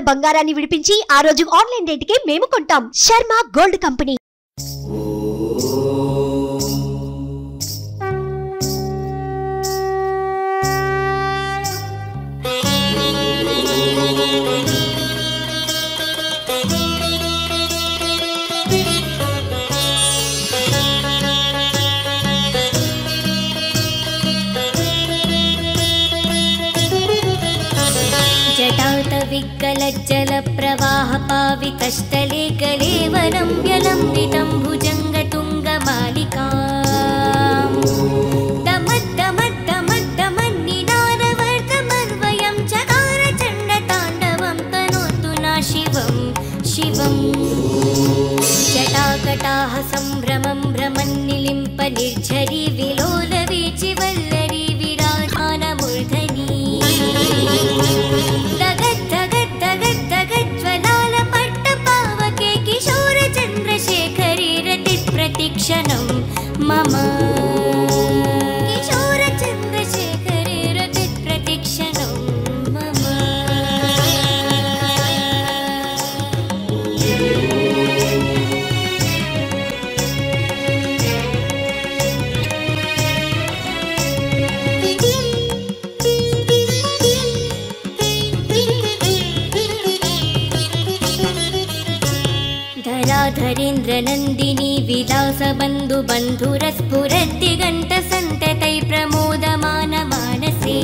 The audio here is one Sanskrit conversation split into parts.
ఉన్న బంగారాన్ని విడిపించి ఆ రోజు ఆన్లైన్ రేటుకే మేము కొంటాం. Sharma gold company. विग्गलज्जल प्रवाह पावितस्थले कलेवरं व्यलम्बितं भुजङ्गतुङ्गमालिका दमद्दमद्दमद्दमन्निनादवर्धमन्वयं चकार चण्डताण्डवं तनोतु न शिवं शिवं जटाकटाः सम्भ्रमं भ्रमन्निलिम्प निर्झरी विलोलवीचि वल्लरी विराधानमूर्धनी प्रतीक्षणं मम किशोर चन्द्रशेखरे रतित् प्रतीक्षणं मम धराधरेन्द्र नन्दिनी विलास बन्धु बन्धुरस्फुरद्दिगन्त सन्ततै प्रमोदमान मानसे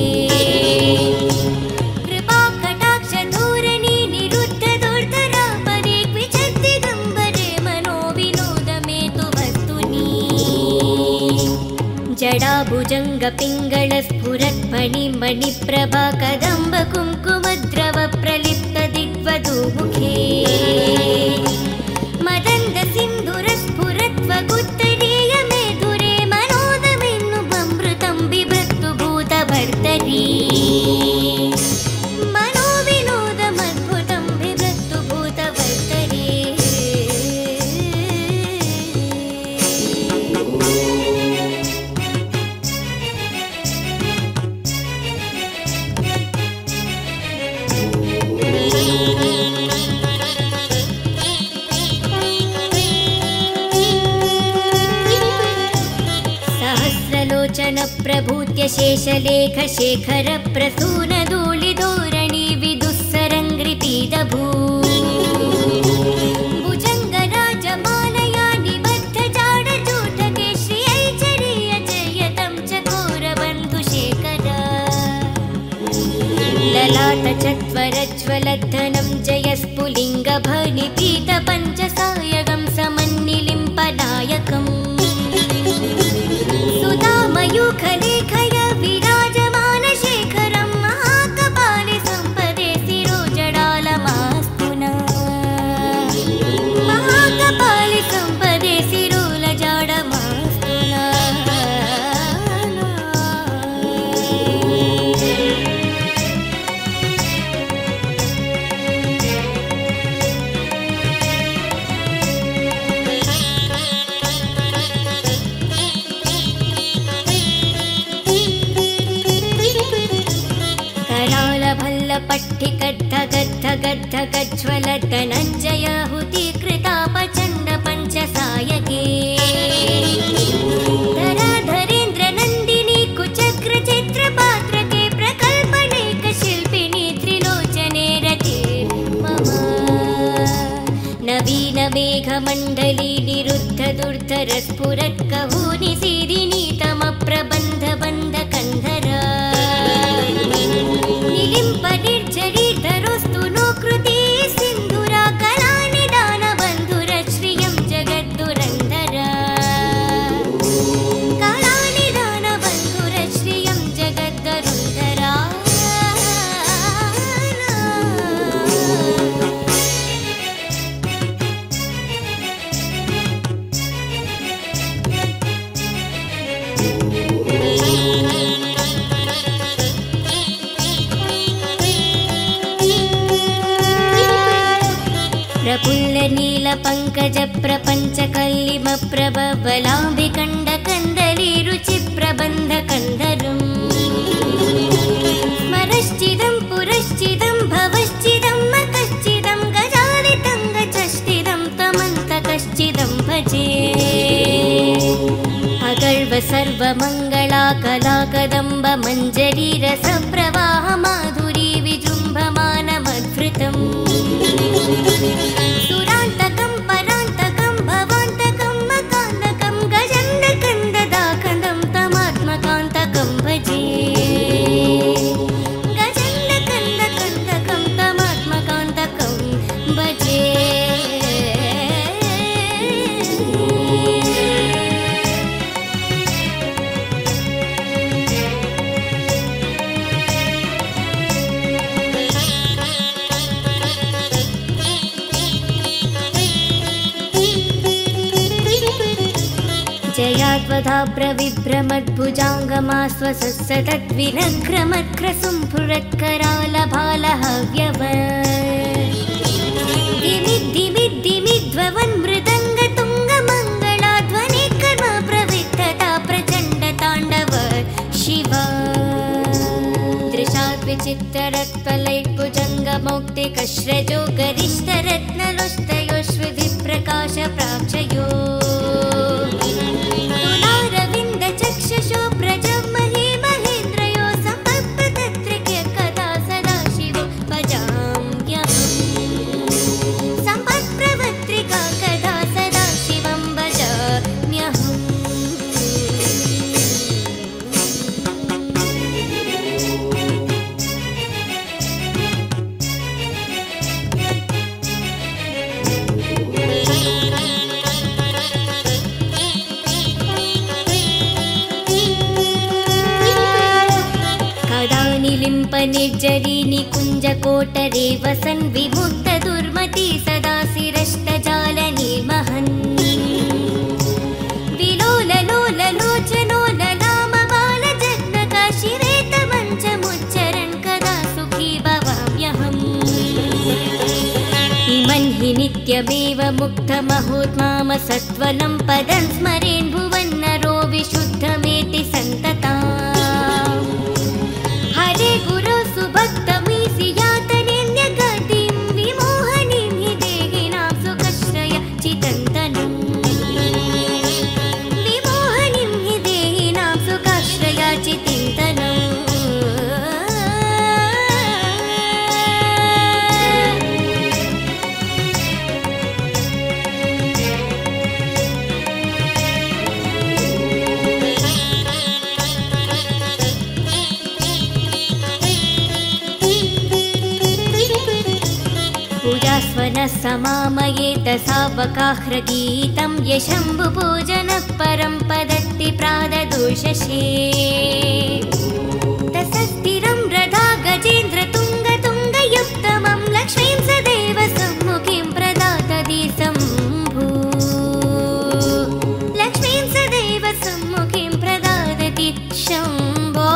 कृपा कटाक्ष धूरणी निरुद्ध दुर्धरापदे क्विचिद्दिगम्बरे मनो विनोद मे तु वस्तुनि जडाभुजङ्ग पिङ्गळ स्फुरत् मणिप्रभा कदम्ब कुङ्कुमद्रव प्रलिप्त दिग्वधू मुखे मदन्द सिन्धुरस्फुरत्वगुत्तरीय मेधुरे मनोदमेन्नु बमृतं बिभक्तु भूतभर्तरी मनोविनोदमद्भुतं बिभक्तु भूतभर्तरी प्रभूत्य शेषलेख शेखर प्रसून धूलिधोरणी विदुस्सरङ्गृपीदभू भुजङ्गराजमालया निबद्ध जाडजूटके श्रियैचरीय जयतं चकोरबन्धुशेखर ललाटचत्वरज्वलद्धनं जयस्फुलिङ्गभनिपीत पञ्चसायगं समन्निलिम्पनायकम् सुधामयूखलेखय विराजमान शेखरं महाकपालि सम्पदे शिरोजडालमास्तुना महाकपालि सम्पदे शिरोलजाडमास्तुना पट्टिकद्धगद्धगद्धगज्ज्वल धनञ्जयाहुतिकृतापचण्ड पञ्चसायके धराधरेन्द्र नन्दिनी कुचक्र चित्रपात्रके प्रकल्पनेक शिल्पिनी त्रिलोचने रते मम नवीन मेघमण्डली निरुद्ध दुर्धर स्फुरत् कहूनि सीरिनीतम प्रबन्ध बन्ध कन्धरा निर्झरीधरोस्तु नो कृते सिन्धुरा कलानिदान बन्धुर श्रियं जगद्दुरन्धरा कलानिदान बन्धुर श्रियं जगद्दुरन्धरा प्रफुल्ल नील पंकज प्रपंच कल्लिम प्रभवलाम्बिकण्ड कंदली रुचि प्रबंध कंदरुं स्मरश्चिदं पुरश्चिदं भवश्चिदं मकश्चिदं सर्वमङ्गला कला कदम्ब मञ्जरी रसप्रवाह माधुरी विजृम्भमानमद्भृतम् सुरान्तकं परान्तकं भवान्तकं मकान्तकं गजन्दकं ददाकन्दं तमात्मकान्तकं भजे गजन्दकन्दकन्दकं तमात्मकान्तकं भजे जयात्वधा प्रविभ्रमद्भुजाङ्गमास्वसत्सतद्विनघ्रमत्क्रसुम्फुरत्करालभालहव्यव दिमिद्दिमिद्दिमिद्ध्ववन्मृदङ्गतुङ्गमङ्गलाध्वनि कर्म प्रविद्धता प्रचण्डताण्डव शिवा दृशाद्विचित्तरत्पलैर्भुजङ्गमौक्तिकश्रजो गरिष्ठरत्नलोष्टयोश्विधिप्रकाशप्राक्षयो तुलारविन्दचक्षुषो प्रजमहे महेन्द्रयो सम्पत्प्रतत्रिके कदा सदा शिवो भजाम्यहम् सम्पत्प्रवत्रिका कदा सदा शिवं भजाम्यहम् निर्जरी निकुञ्जकोटरे वसन् विमुक्तदुर्मती सदा शिरष्टजालनिर्महन् विलोललोललोचनोललामबालजग्नकाशिवेतमञ्चमुच्चरन् कदा सुखी भवाम्यहम् इमन् हि नित्यमेव मुक्तमहोत्माम सत्वनं पदं स्मरेन् भुवन्नरो विशुद्धमेति सन्तता हरे गुरो सुभक्तमीसि यातनेऽन्यगतिं विमोहनीं हि देहिनां सुखश्रय चितन्तनम् विमोहनीं हि देहिनां सुखश्रय चितन्तनम् पूजास्वनः समामयेत सावकाह्रगीतं यशम्भुपूजनः परं पदत्ति प्राददुषशे तसस्थिरं रथा गजेन्द्रतुङ्गतुङ्गयुक्तमं लक्ष्मीं सदैव सम्मुखीं प्रदातति शम्भू लक्ष्मीं सदैव सम्मुखीं प्रदातति शम्भो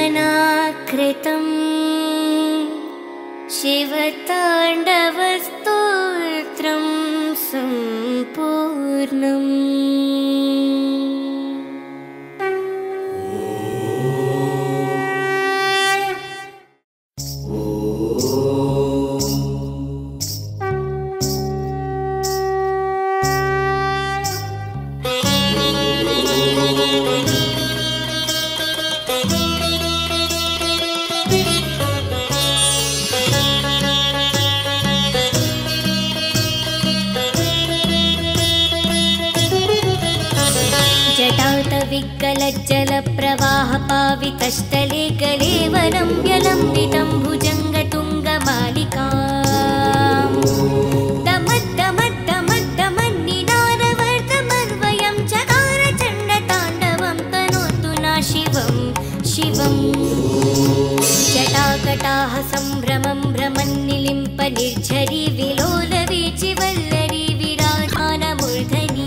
रावणाकृतं शिवताण्डवस्तोत्रं सम्पूर्णम् जलप्रवाहपावितस्थले कलेवरं व्यलम्बितं भुजङ्गतुङ्गमालिका दमद्दमद्दमद्दमन्निनादवर्धमन्वयं चकारचण्डताण्डवं तनोतु न शिवं शिवं जटाकटाः सम्भ्रमं भ्रमन्निलिम्प निर्झरी विलोलवीचिवल्लरी विराधानमूर्धनी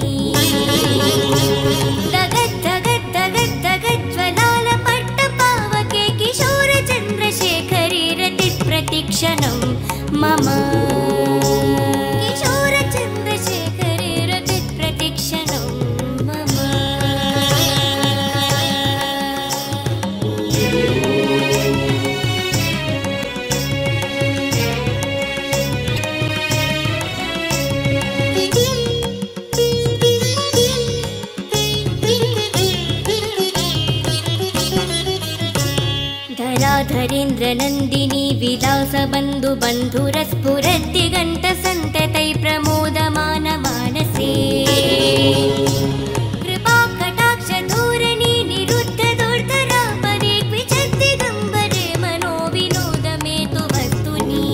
जगज्जगज्जगज्जगज्ज्वलालपट्टपावके किशोरचन्द्रशेखरे रतिप्रतिक्षणं मम किशोरचन्द्रशेखरे रतिप्रतिक्षणं मम नन्दिनी विलासबन्धु बन्धुरस्फुरद्दिगन्तसन्ततै प्रमोदमान मानसे कृपाकटाक्षधूरणी निरुद्धदुर्धरापरे क्विचिद्दिगम्बरे मनोविनोदमेतु वस्तुनि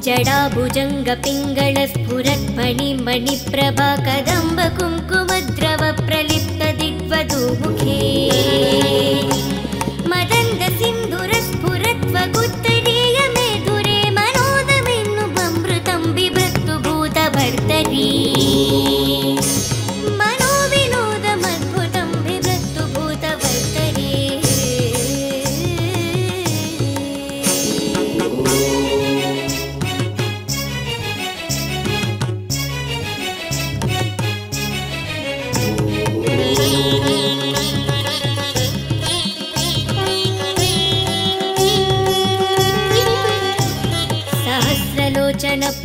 जडाभुजङ्गपिङ्गलस्फुरत्फणिमणिप्रभा कदम्बकुङ्कुमद्रव प्रलिप्तदिग्वधूमुखे मदन्दसिन्धुरस्फुरत्वगुत्तरीयमेधुरे मनोदमेन्नुममृतं बिभ्रतु भूतभर्तरी मनोविनोदमद्भुतं बिभ्रतु भूतभर्तरी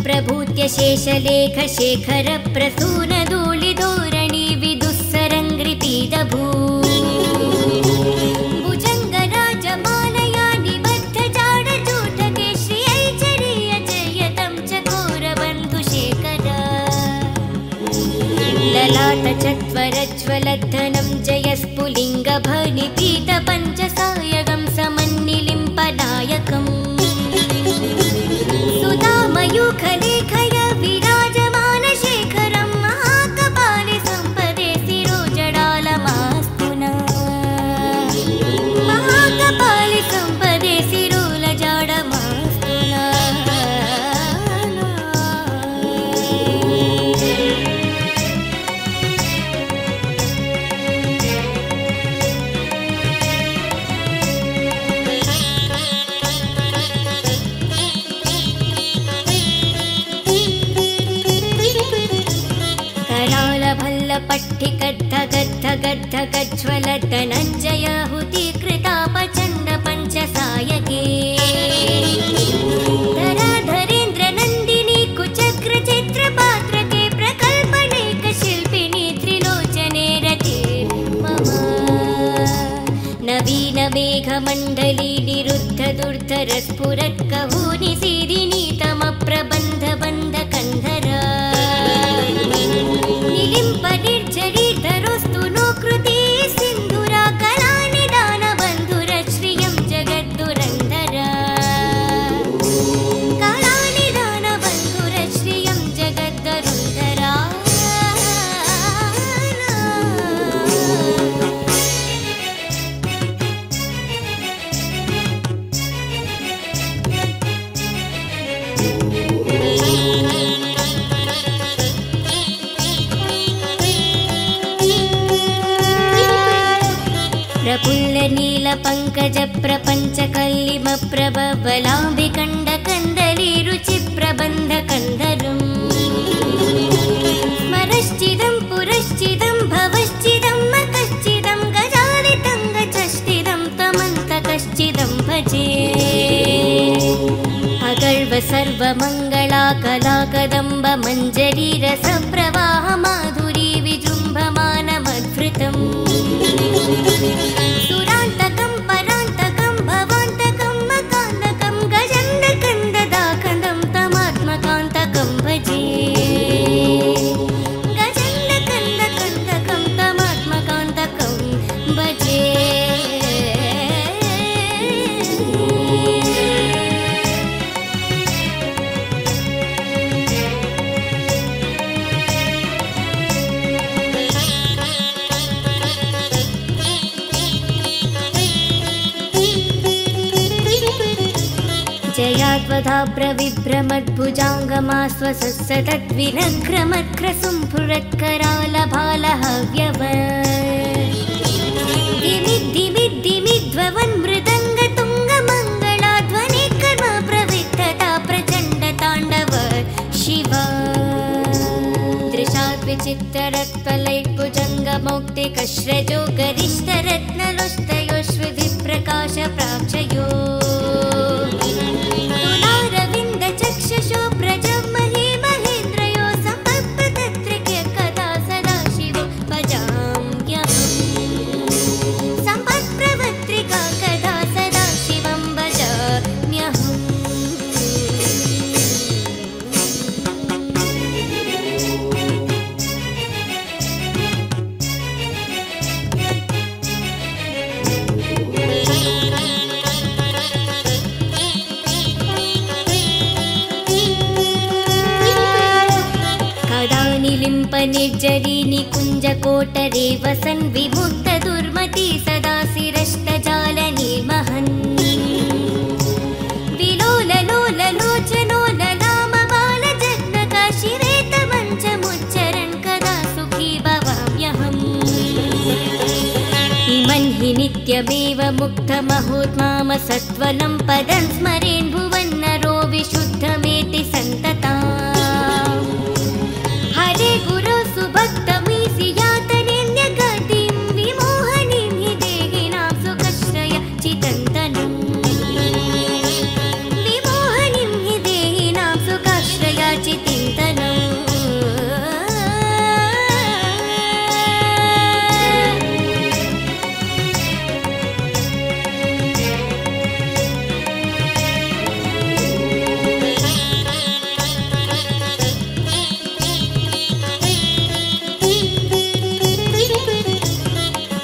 प्रभूत्य शेषलेख शेखर प्रसून धूलिधोरणी विदुस्सरङ्ग्रिपीदभू भुजङ्गराजमालया निबद्ध जाडजूटके श्रियैचरीय जयतं चकोरबन्धुशेखर ललाटचत्वरज्वलद्धनं जयस्फुलिङ्गभनिपीतपञ्चसायकं समन्निलिम्पदायकम् सुधामयूखलेखय विराजमानशेखरं महाकपाले सम्पदे शिरोजडालमास्तुना महाकपाले सम्पदे शिरोलजाडमास्तुना पट्टिकद्धगद्धगद्धगज्ज्वलधनञ्जयाहुतिकृतापचण्ड पञ्चसायके धराधरेन्द्र नन्दिनी कुचक्रचित्रपात्रके प्रकल्पनेकशिल्पिनी त्रिलोचने रते मम नवीन मेघमण्डली निरुद्ध दुर्धरस्फुरत्कहूनि सीदिनीतमप्रबन्धबन्धकन्धरा निर्झरीधरोस्तु नो कृति सिन्धुरा कलानिदानबन्धुरश्रियं जगद्दुरन्धरा कलानिदानबन्धुरश्रियं जगद्दुरन्धरा प्रफुल्लनीलपङ्कज प्रपञ्चकल्लिमप्रभवलाम्बिकण्डकन्दली रुचिप्रबन्धकन्धरम् स्मरश्चिदं पुरश्चिदं भवश्चिदं मकश्चिदं गजालितं गचश्चिदं तमन्तकश्चिदं भजे अगर्व सर्वमङ्गला कला कदम्ब मञ्जरी रसप्रवाह माधुरी विजृम्भमानमद्भृतम् सुरान्तकं परान्तकं भवान्तकं मकान्तकं गजन्दकन्ददाकन्दं तमात्मकान्तकं भजे गजन्दकन्दकन्दकं तमात्मकान्तकं भजे जयाद्वधाप्रविभ्रमद्भुजाङ्गमास्वसत्सतद्विनघ्रमत्क्रसुम्फुरत्करालभालहव्यव दिमिद्दिमिद्दिमिद्ध्ववन्मृदङ्गतुङ्गमङ्गलाध्वनिकर्म प्रविद्धता प्रचण्डताण्डव शिवा दृशाद्विचित्तरत्वलैर्भुजङ्गमौक्तिकश्रजो गरिष्ठरत्नलोष्टयोश्विधिप्रकाशप्राक्षयो तुलारविन्दचक्षुषो प्रजमहे महेन्द्रयो सम्पत्पतत्रिके कदा सदाशिवो भजाम्यहम् सम्पत्प्रवत्रिका कदा सदाशिवो निलिम्प निर्जरी निकुञ्जकोटरे वसन् विमुक्त दुर्मति सदा शिरष्टजाल निर्महन् विलोललोललोचनो ललाम बालजग्नकाशिरेतमञ्चमुच्चरन् कदा सुखी भवाम्यहम् इमन् हि नित्यमेव मुक्तमहोत्माम सत्वलं पदं स्मरेन् भुवन्नरो विशुद्धमेति सन्तता हरे गुरो सुभक्तमीसि यातनेऽन्यगतिं विमोहनीं हि देहिनां सुखश्रय चितन्तनम् विमोहनीं हि देहिनां सुखश्रय चितन्तनम्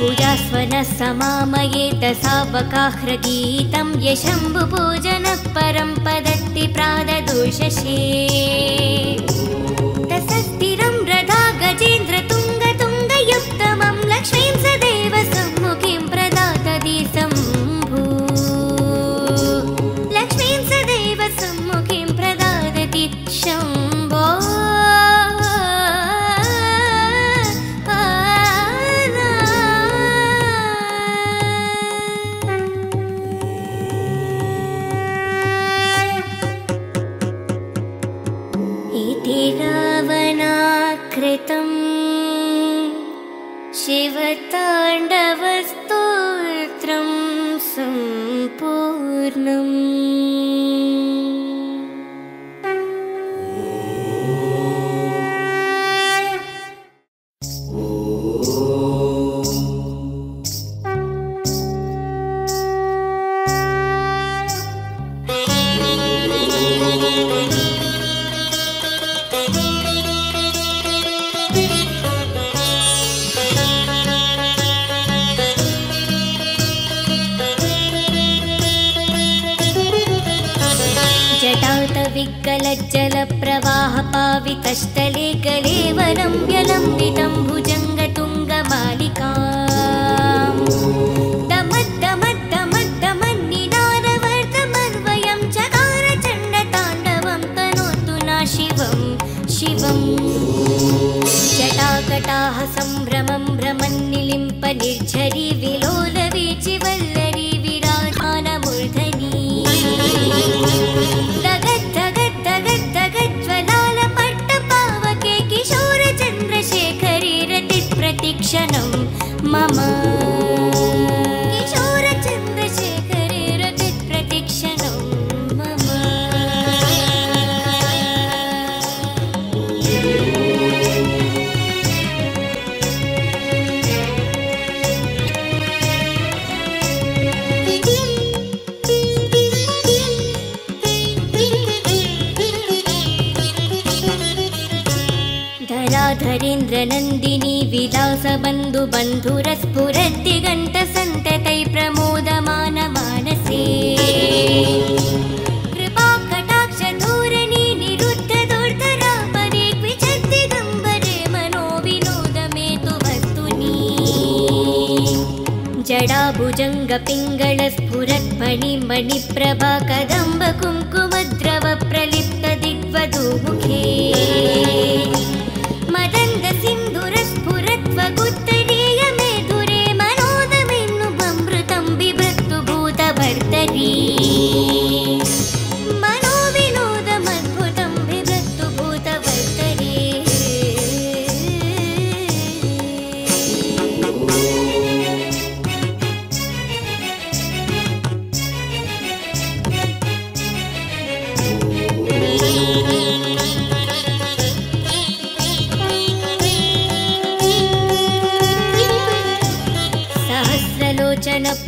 पूजास्वनः समामयेत सावकाह्रगीतं यशम्भुपूजनः परं पदत्ति प्राददुषशे तसस्थिरं रथा गजेन्द्र तुङ्गयुक्तमं लक्ष्मीं सदैव सम्मुखीं प्रदातति शम्भु लक्ष्मीं सदैव सम्मुखीं प्रदातति शम्भो शिवताण्डवस्तोत्रं सम्पूर्णम् जलप्रवाहपावितस्थले कलेवरं व्यलम्बितं भुजङ्गतुङ्गमालिका दमद्दमद्दमद्दमन्निनादवर्तमन्वयं चकारचण्डताण्डवं तनोतु न शिवं शिवम् जटाकटाः सम्भ्रमं भ्रमन्निलिम्प निर्झरी विलोलवीचिवल्लरी विराधानमूर्धनी ज्वलालपट्टपावके किशोरचन्द्रशेखरी रतिप्रतिक्षणं मम किशोरचन्द्रशेखरी रतिप्रतिक्षणं मम धरेन्द्रनन्दिनी विलासबन्धुबन्धुरस्फुरद्दिगन्तसन्ततै प्रमोदमानमानसे कृपाकटाक्षधूरणी निरुद्धदुर्धरापरे क्विचिद्दिगम्बरे मनोविनोदमेतु वस्तुनि जडाभुजङ्गपिङ्गळस्फुरत्फणिमणिप्रभा कदम्बकुङ्कुमद्रवप्रलिप्तदिग्वधूमुखे मदन्दसिन्धुरस्फुरत्वगुत्तरीय मेधुरे मनोदमेन्नुममृतं बिभ्रतु भूतभर्तरी मनोविनोदमद्भुतं बिभ्रतु भूतभर्तरी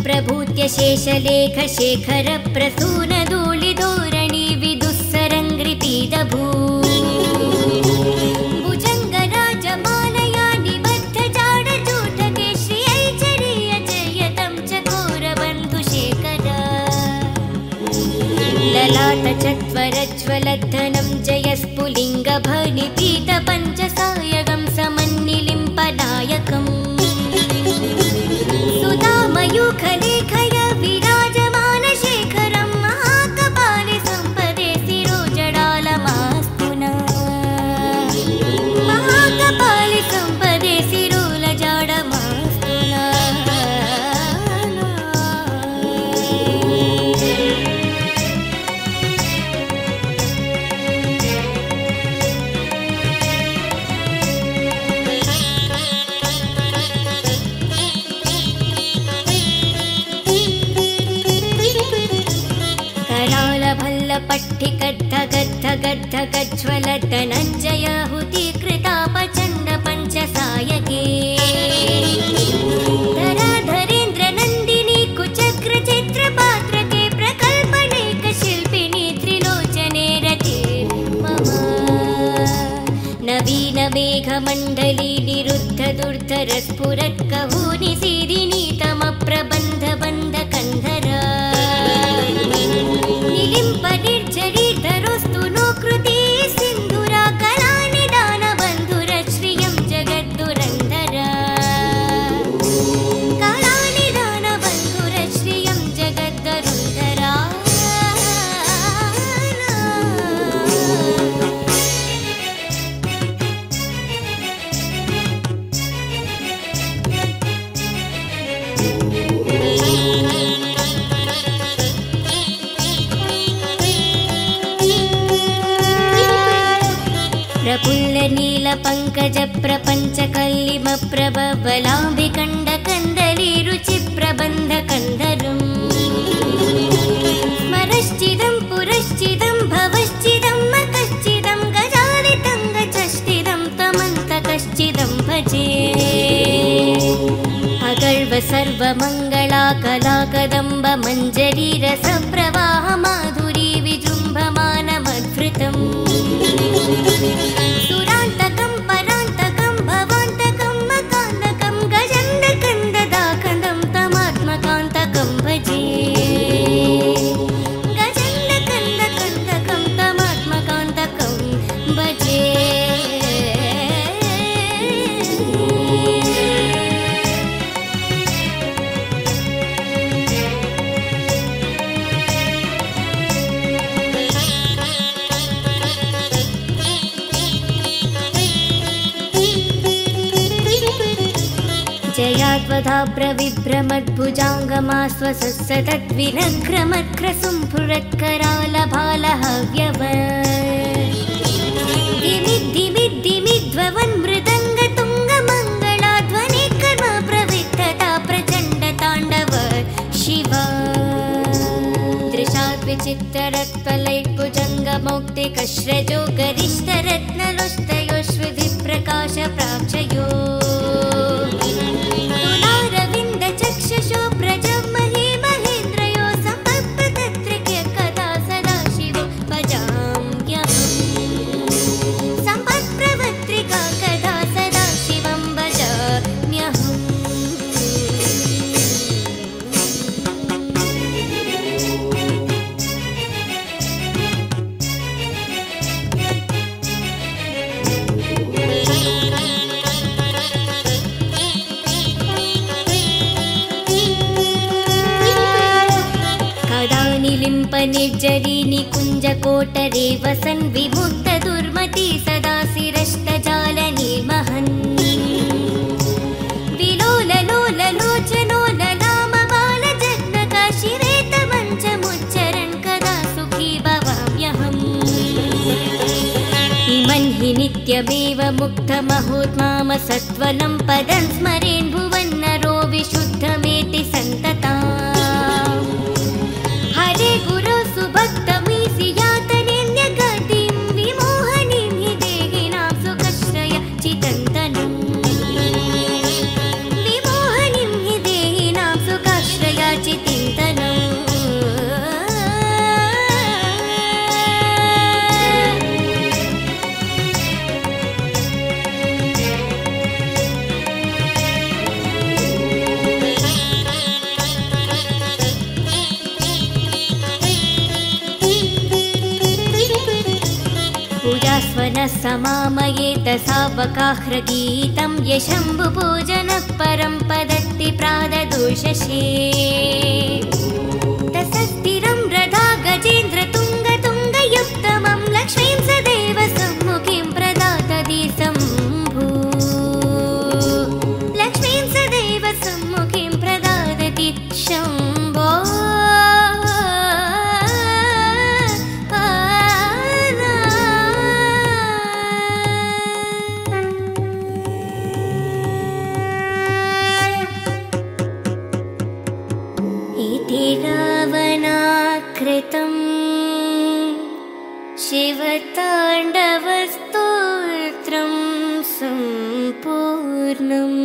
प्रभूत्य शेषलेख शेखर प्रसूनधूलिधोरणि विदुस्सरङ्घ्रिपीदभू भुजङ्गराजमालया निबद्धजाडजूटके श्रियैचरीयचर्यतं चकोरबन्धुशेखर ललाट चत्वरज्वलद्धनं जयस्फुलिङ्गभणिपीतपञ्चसायकं समन्निलिम्पनायकम् सुधामयूखलेखय विराजमानशेखरं महाकपाले सम्पदे शिरोजडालमास्तुना महाकपाले सम्पदे शिरोलजाडमास्तुना पट्टिकद्धगद्धगद्धगज्ज्वलधनञ्जयाहुतीकृतापचण्डपञ्चसायके धराधरेन्द्रनन्दिनी कुचक्रचित्रपात्रके प्रकल्पनेकशिल्पिनी त्रिलोचने रते मम नवीनमेघमण्डली निरुद्धदुर्धरस्फुरत्कहूनि सीदिनी तमप्रबन्धबन्धकन्धरा निलिम्पनिर्झरीधरोऽस्तु नो कृती सिन्धुरा कलानिदानबन्धुरश्रियं जगद्दुरन्धरा कलानिदानबन्धुरश्रियं जगद्दुरन्धरा प्रफुल्लनीलपङ्कजप्रपञ्चकल्लिमप्रभवलाम्बिकण्डकन्दली रुचिप्रबन्धकन्धरम् स्मरश्चिदं पुरश्चिदं भवश्चिदं मकश्चिदं गजालितं गचश्चिदं तमन्तकश्चिदं भजे अगर्व सर्वमङ्गला कलाकदम्ब मञ्जरी रसप्रवाह माधुरी विजृम्भमानमद्भृतम् सुरान्तकं परान्तकं भवान्तकं मकान्तकं गजन्दकन्ददाकन्दं तमात्मकान्तकं भजे गजन्दकन्दकन्दकं तमात्मकान्तकं भजे जयाद्वधाब्रविभ्रमद्भुजाङ्गमास्वसत्सतद्विनघ्रमत्ख्रसुम्फुरत्करालभालहव्यव दिमिद्दिमिद्दिमिद्ध्ववन्मृदङ्गतुङ्गमङ्गलाध्वनिकर्म प्रविद्धता प्रचण्डताण्डव शिवा दृशाद्विचित्तरत्वलैर्भुजङ्गमौक्तिकश्रजो गरिष्ठरत्नलोष्टयोश्विधिप्रकाशप्राक्षयो तुलारविन्दचक्षुषो व्रजमहे महेन्द्रयो सम्पत्प्रतत्रिके कदा सदाशिवो भजाम्यहम् सम्पत्प्रवत्रिका कदा सदाशिवं भजाम्यहम् निलिम्पनिर्जरी निकुञ्जकोटरे वसन् विमुक्तदुर्मती सदा शिरष्टजालनिर्महन् विलोललोललोचनो ललामबालजग्नकाशिरेतमञ्चमुच्चरन् कदा सुखी भवाम्यहम् इमन् हि नित्यमेव मुक्तमहोत्माम सत्वनं पदं स्मरेन् भुवन्नरो विशुद्धमेति सन्तता हरे गुरो सुभक्तमीसि यातनेऽन्यगतिं विमोहनीं हि देहिनां सुखश्रय चितन्तनम् विमोहनीं हि देहिनां सुखश्रय चितन्तनम् पूजास्वनः समामयेत सावकाह्रगीतं यशम्भुपूजनः परं पदत्ति प्राददुषशे तसस्थिरं रथा गजेन्द्रतुङ्गतुङ्गयुक्तमं लक्ष्मीं सदैव सम्मुखीं प्रदातति शम्भु लक्ष्मीं सदैव सम्मुखीं प्रदातति शम्भो रावणाकृतं शिवताण्डवस्तोत्रं सम्पूर्णम्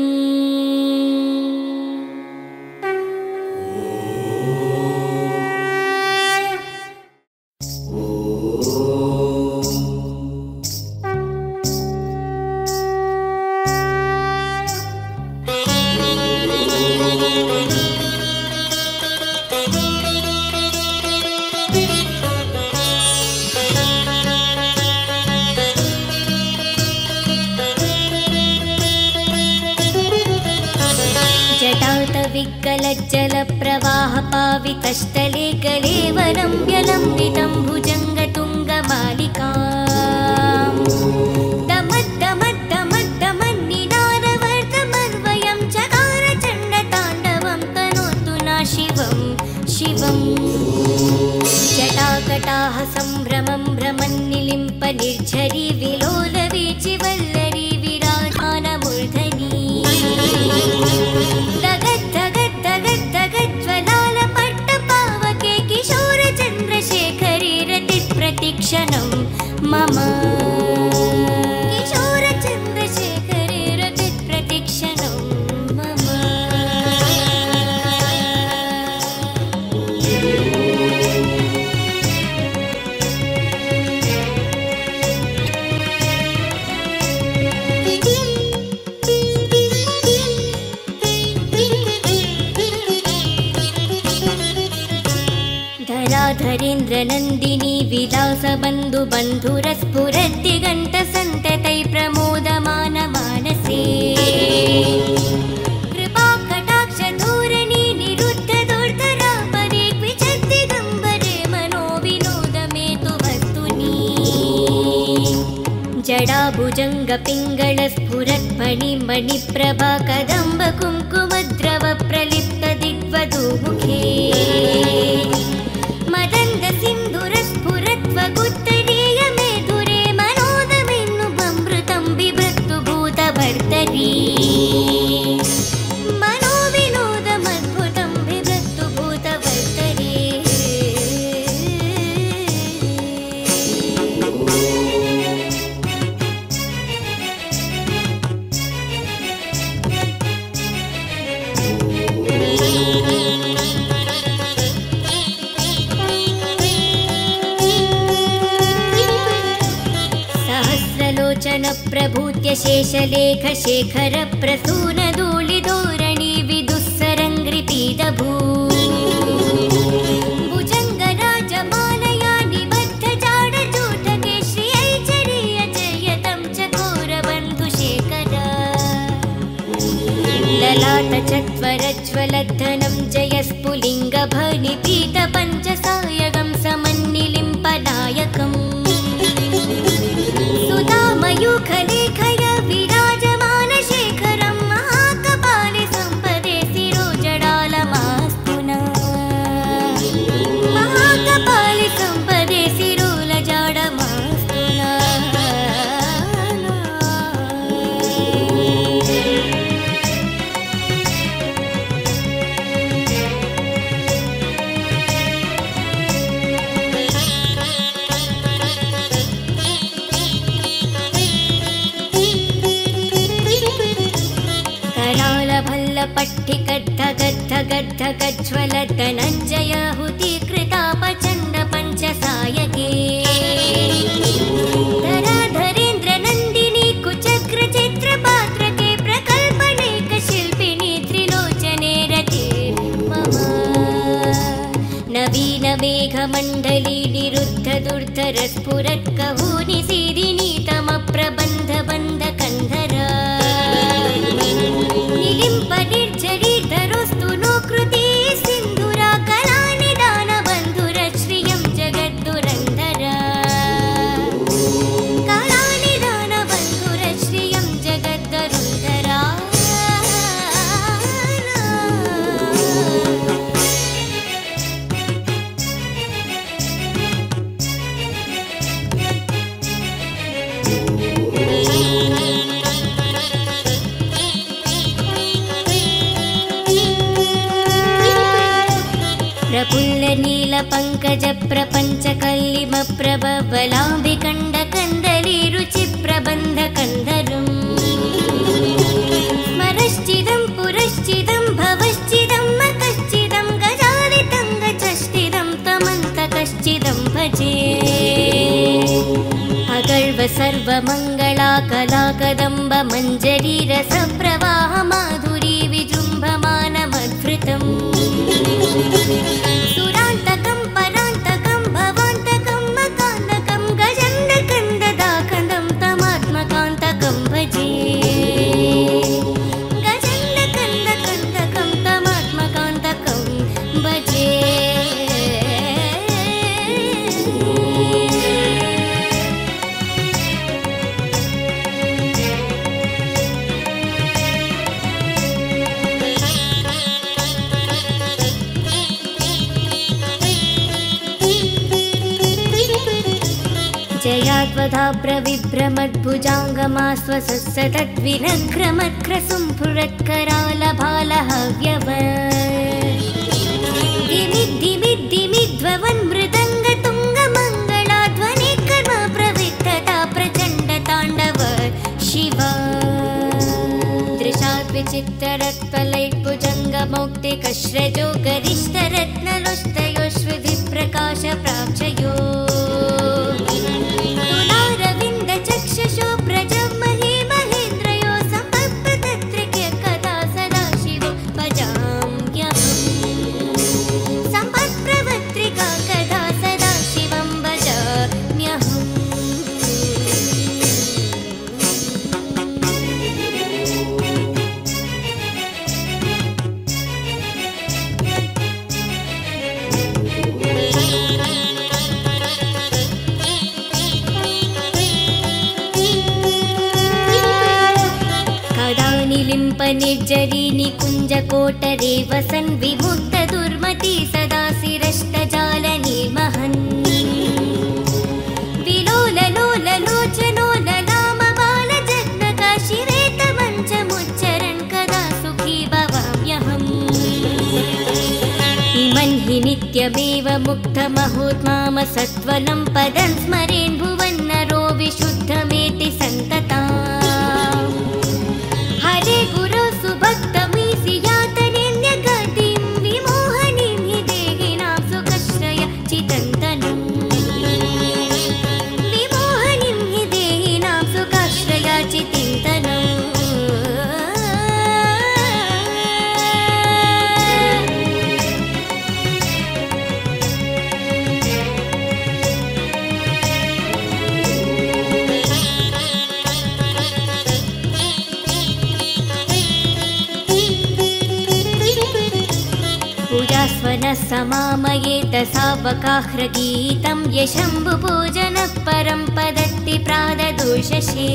जटातविकलज्जलप्रवाहपावितस्थले कलेवरं व्यलम्बितं भुजङ्गतुङ्गमालिका दमद्दमद्दमद्दमन्निनादवर्तमन्वयं चकारचण्डताण्डवं तनोतु नः शिवं शिवम् जटाकटाः सम्भ्रमं भ्रमन्निलिम्प निर्झरी विलोलवीचिवल्लरी विराजमानमूर्धनी दगद्दगद्दगद्दगज्ज्वलालपट्टपावके किशोरचन्द्रशेखरी रतिप्रतिक्षणं मम किशोरचन्द्रशेखरी रतिप्रतिक्षणं मम धराधरेन्द्रनन्दिनी विलासबन्धुबन्धुरस्फुरद्दिगन्तसन्ततै प्रमोदमानमानसे कृपाकटाक्षधूरणी निरुद्धदुर्धरापदे क्विचिद्दिगम्बरे मनोविनोदमेतु वस्तुनि जडाभुजङ्गपिङ्गलस्फुरत्फणिमणिप्रभा कदम्बकुङ्कुमद्रवप्रलिप्तदिग्वधूमुखे मदन्दसिन्धुरस्फुरत्वगुत्तरीयमेधुरे मनोदमेन्नुबमृतं बिभृत्तु भूतभर्तरी मनोविनोदमद्भुतं बिभृत्तु भूतभर्तरी प्रभूत्य शेषलेख शेखर प्रसूनधूलिधोरणी विदुःसरङ्घ्रिपीदभू भुजङ्गराजमानया निबद्धजाडजूटके श्रियैचरीयजयतं चकोरबन्धुशेखर ललाटचत्वरज्वलद्धनं जयस्फुलिङ्गभनिपीतपञ्चसायकं समन्निलिम्पनायकम् सुधामयूखलेखय विराजमानशेखरं महाकपाले सम्पदे शिरोजडालमास्तु नः महाकपाले सम्पदे शिरोलजाडमास्तु नः स्फुरत्कहूनिसिरिनीतमप्रबन्ध बन्ध कन्धरा निलिम्प निर्झरितरोस्तु नो कृते सिन्धुरा कलानिदान बन्धुरश्रियं जगद्दुरन्धरा कलानिदान बन्धुरश्रियं जगद्दुरन्धरा प्रफुल्लनीलपङ्कजप्रपञ्चकल्लिमप्रभवलाम्बिकण्डकन्दलीरुचिप्रबन्धकन्धरम् स्मरश्चिदं पुरश्चिदं भवश्चिदं मकश्चिदं गजालितं गचश्चिदं तमन्तकश्चिदं भजे अगर्व सर्वमङ्गला कलाकदम्ब मञ्जरी रसप्रवाह माधुरी विजृम्भमानमद्भृतम् सुरान्तकं परान्तकं भवान्तकं मकान्तकं गजन्दकन्ददाकन्दं तमात्मकान्तकं भजे गजन्दकन्दकन्दकं तमात्मकान्तकं भजे जयात्वधाप्रविभ्रमद्भुजाङ्गमास्वसत्सतद्विनघ्रमत्क्रसुम्फुरत्करालभालहव्यव दिमिद्दिमिद्दिमिध्ववन्मृदङ्गतुङ्गमङ्गलाध्वनि कर्म प्रविद्धता प्रचण्डताण्डव शिवा दृशाद्विचित्तरत्तलैर्भुजङ्गमौक्तिकश्रजो गरिष्ठरत्नलोष्टयोश्विधिप्रकाशप्राक्षयो तुलारविन्दचक्षुषो प्रजमहे महेन्द्रयो सम्पत्पतत्रिक्य कदा सदा शिवो भजाम्यहम् सम्पत्प्रवत्रिका कदा सदा शिवं भजाम्यहम् निर्जरी निकुञ्जकोटरे वसन् विमुक्तदुर्मती सदा शिरष्टजालनिर्महन् विलोललोललोचनो ललामबालजग्नकाशिरेतमञ्चमुच्चरन् कदा सुखी भवाम्यहम् इमन् हि नित्यमेव मुक्तमहोत्माम सत्वलं पदं स्मरेन् भुवन्नरो विशुद्धमेति सन्तता हरे गुरो सुभक्तमीसि यातनेऽन्यगतिं विमोहनीं हि देहिनां सुखश्रय चितन्तनं विमोहनीं हि देहिनां सुखश्रय चितन्तनं समामयेत सावकाह्रगीतं यशम्भुपूजनः परं पदत्ति प्राददुषशे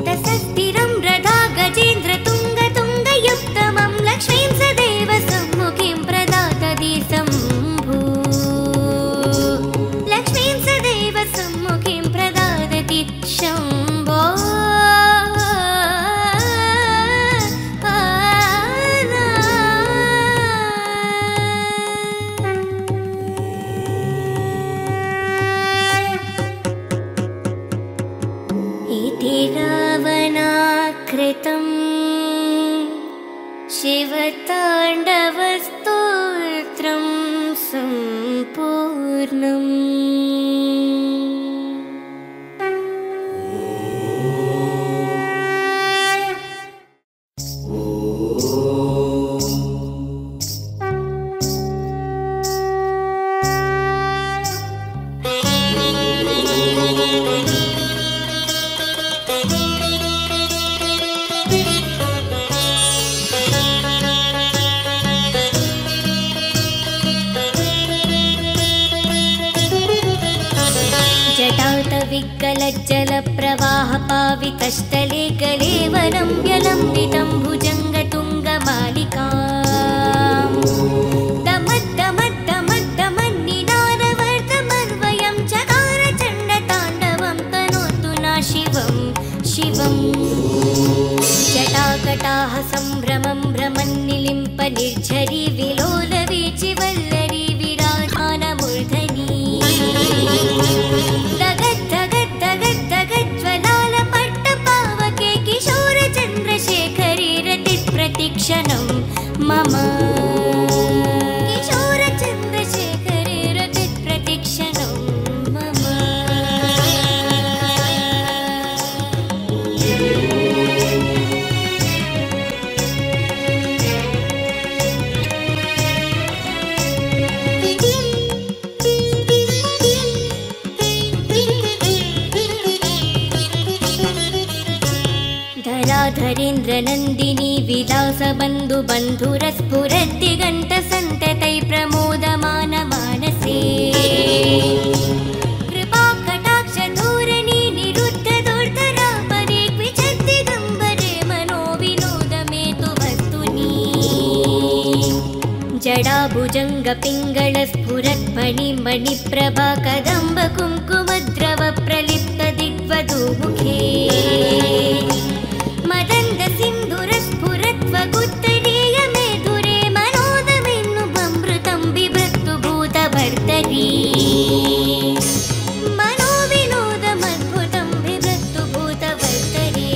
तसस्थिरं रधा गजेन्द्र तुङ्गतुङ्गयुक्तमं लक्ष्मीं सदैव सम्मुखीं प्रदातदी शम्भु लक्ष्मीं सदैव सम्मुखीं प्रदादति शम्भो रावणाकृतं शिवताण्डवस्तोत्रं सम्पूर्णम् जटातविकलज्जलप्रवाहपावितस्थले कलेवरं व्यलम्बितं भुजङ्गतुङ्गमालिका दमद्दमद्दमद्दमन्निनादवर्धमन्वयं चकारचण्डताण्डवं तनोतु ना शिवं शिवम् जटाकटाः सम्भ्रमं भ्रमन्निलिम्प निर्झरी विलोलवीचिवल्लरी विराधानमूर्धनी दगद्दगद्दगद्दगज्ज्वलालपट्टपावके किशोरचन्द्रशेखरी रतिप्रतिक्षणं मम किशोरचन्द्रशेखरी रतिप्रतिक्षणं मम धराधरेन्द्रनन्दिनी विलासबन्धु बन्धुरस्फुरद्दिगन्तसन्ततै प्रमोदमानमानसे कृपाकटाक्षधोरणी निरुद्धदुर्धरापरे क्विचिद्दिगम्बरे मनोविनोदमेतु वस्तुनि जडाभुजङ्गपिङ्गलस्फुरत्फणिमणिप्रभा कदम्ब कुङ्कुमद्रव प्रलिप्तदिग्वधूमुखे मदन्द सिन्धुरस्फुरत्वगुत्तरीय मेधुरे मनोदमिन्नुभमृतं बिभ्रतु भूतभर्तरी मनोविनोदमद्भुतं बिभ्रतु भूतभर्तरी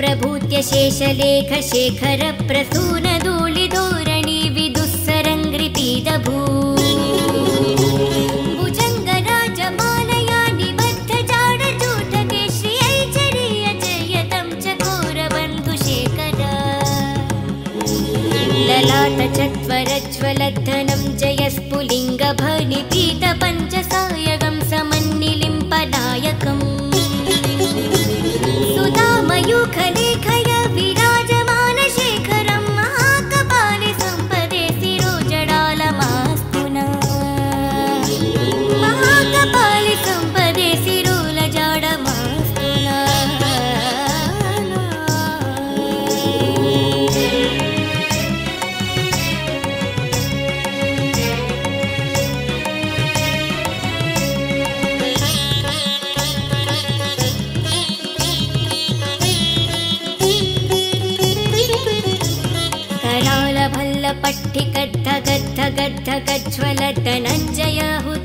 प्रभूत्य शेषलेख शेखर प्रसून धूलिधोरणी विदुस्सरङ्घ्रिपीदभू भुजङ्गराजमालया निबद्ध जाडजूटके श्रियैचरीय जयतं चकोरबन्धुशेखर ललाटचत्वरज्वलद्धनं जयस्फुलिङ्गभनिपीतपञ्चसायकं समन्निलिम्पनायकम् सुधामयूखलेखय विराजमानशेखरं महाकपाले सम्पदे शिरोजडालमास्तु न महाकपाले सम्पदे शिरोलजाडमास्तु न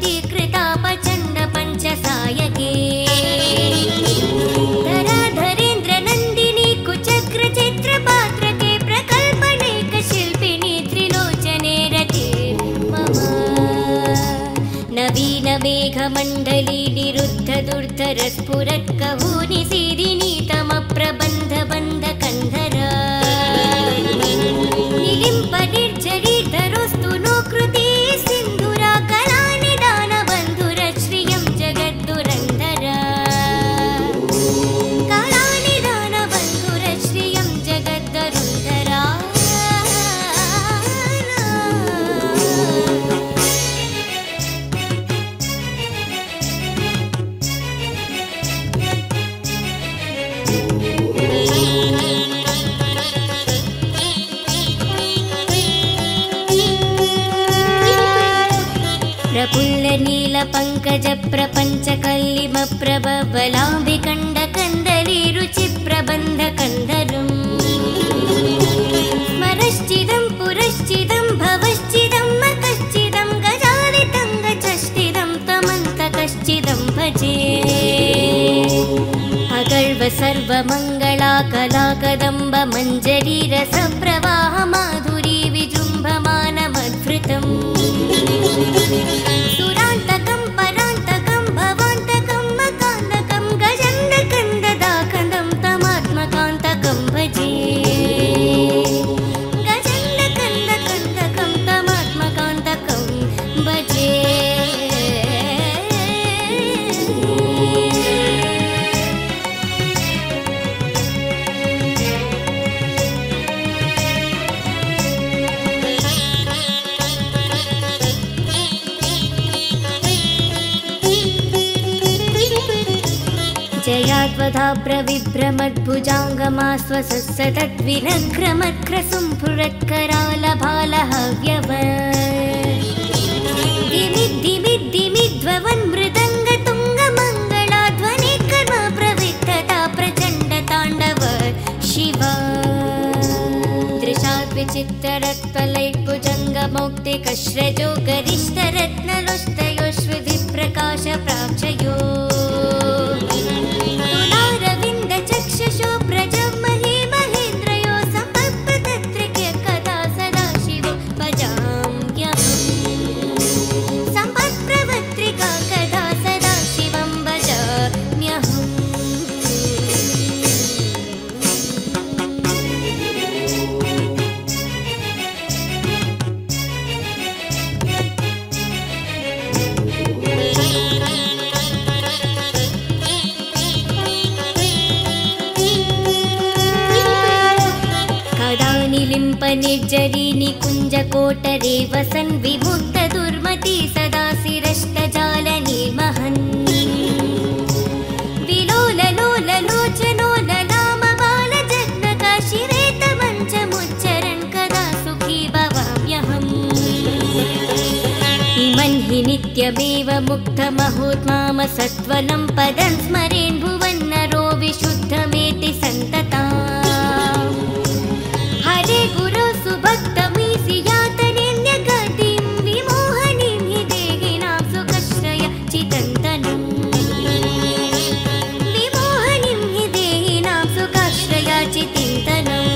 पट्टिकद्धगद्धगद्धगज्ज्वलधनञ्जयाहुतिकृतापचण्ड पञ्चसायके धराधरेन्द्रनन्दिनी कुचक्रचित्रपात्रके प्रकल्पनेकशिल्पिनी त्रिलोचने रते मम नवीनमेघमण्डली निरुद्धदुर्धरस्फुरत्कहूनि सीरिनीतमप्रबन्धबन्धकन्धरा निर्झरीधरोस्तु नो कृते सिन्धुरा कलानिदानबन्धुरश्रियं जगद्दुरन्धरा कलानिदानबन्धुरश्रियं जगद्दुरन्धरा प्रफुल्लनीलपङ्कजप्रपञ्चकल्लिमप्रभवलाम्बिकण्डकन्दलीरुचिप्रबन्धकन्धरम् स्मरश्चिदं पुरश्चिदं भवश्चिदं मतश्चिदं गजालितं गचश्चिदं तमन्तकश्चिदं भजे अगर्व सर्वमङ्गला कलाकदम्ब मञ्जरी रसप्रवाह माधुरी विजृम्भमानमद्भृतम् सुरान्तकं परान्तकं भवान्तकं मकान्तकं गजन्दकन्ददाकन्दं तमात्मकान्तकं भजे गजन्दकन्दकन्दकं जयात्वधा प्रविभ्रमद्भुजाङ्गमास्वसत्सतद्विनघ्रमत्क्रसुम्फुरत्करालभालहव्यव दिमिद्दिमिद्दिमिद्ध्ववन्मृदङ्गतुङ्गमङ्गलाध्वनि कर्म प्रविद्धता प्रचण्डताण्डव शिवा दृशाद्विचित्तरत्पलैर्भुजङ्गमौक्तिकश्रजो गरिष्ठरत्नलोष्टयोश्विधिप्रकाशप्राक्षयो तुलारविन्दचक्षुषो प्रजमहे महेन्द्रयो सम्पत्प्रतत्रिके कदा सदा शिवो भजाम्यहम् सम्पत्प्रवत्रिका कदा सदा शिवं भजाम्यहम् निर्जरीनि कुञ्जकोटरे वसन् विमुक्तदुर्मती सदा शिरष्टजालनिर्महन् विलोललोललोचनो ललामबालजग्नकाशिरेतमञ्चमुच्चरन् कदा सुखी भवाम्यहम् इमन् हि नित्यमेव मुक्तमहोत्माम सत्वनं पदं स्मरेन् भुवन्नरो विशुद्धमेति सन्तता हरे गुरो सुभक्तमीसि यातनेऽन्यगतिं विमोहनीं हि देहिनां सुखश्रय चितन्तनं विमोहनीं हि देहिनां सुखश्रय चितन्तनम्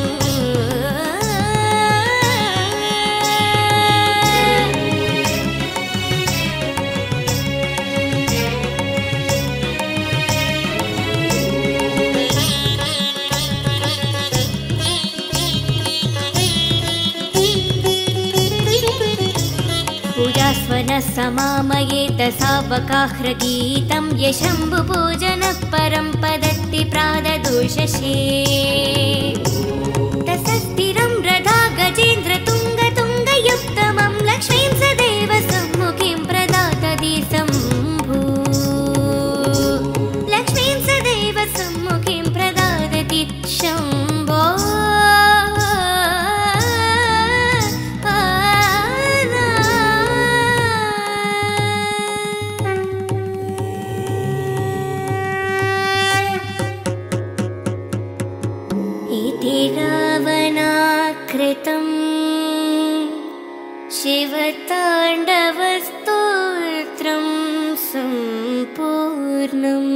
समामयेत सावकाह्रगीतं यशम्भुपूजनः परं पदत्ति प्राददुषशे तसस्थिरं रथा गजेन्द्रतुङ्गतुङ्गयुक्तमं लक्ष्मीं सदैव सम्मुखीं प्रदातति शम्भु लक्ष्मीं सदैव सम्मुखीं प्रदातति शम्भो रावणाकृतं शिवताण्डवस्तोत्रं सम्पूर्णम्।